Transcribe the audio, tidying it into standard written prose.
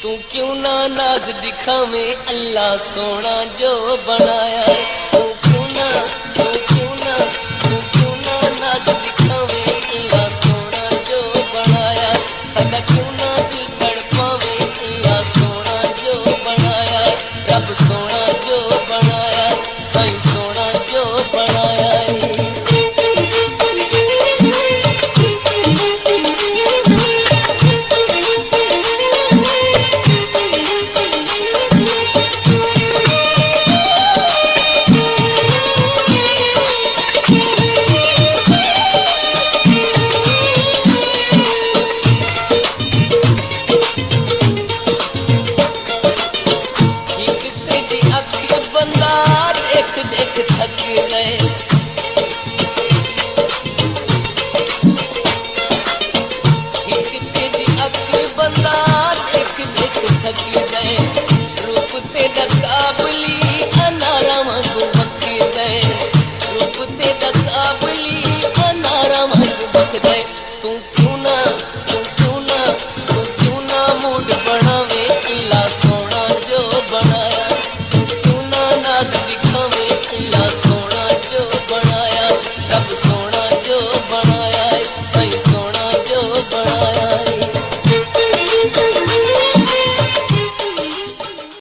तू क्यों ना नाज दिखावे अल्लाह सोना जो बनाया है। तू क्यों ना नाज दिखावे अल्लाह सोना जो बनाया। सदा क्यों ना दिल तड़पावे अल्लाह सोना जो बनाया। रब सोना जो बनाया, साईं सोना जो बनाया है। देख थक गए, एक तेरी अख बंदा देख थक गए।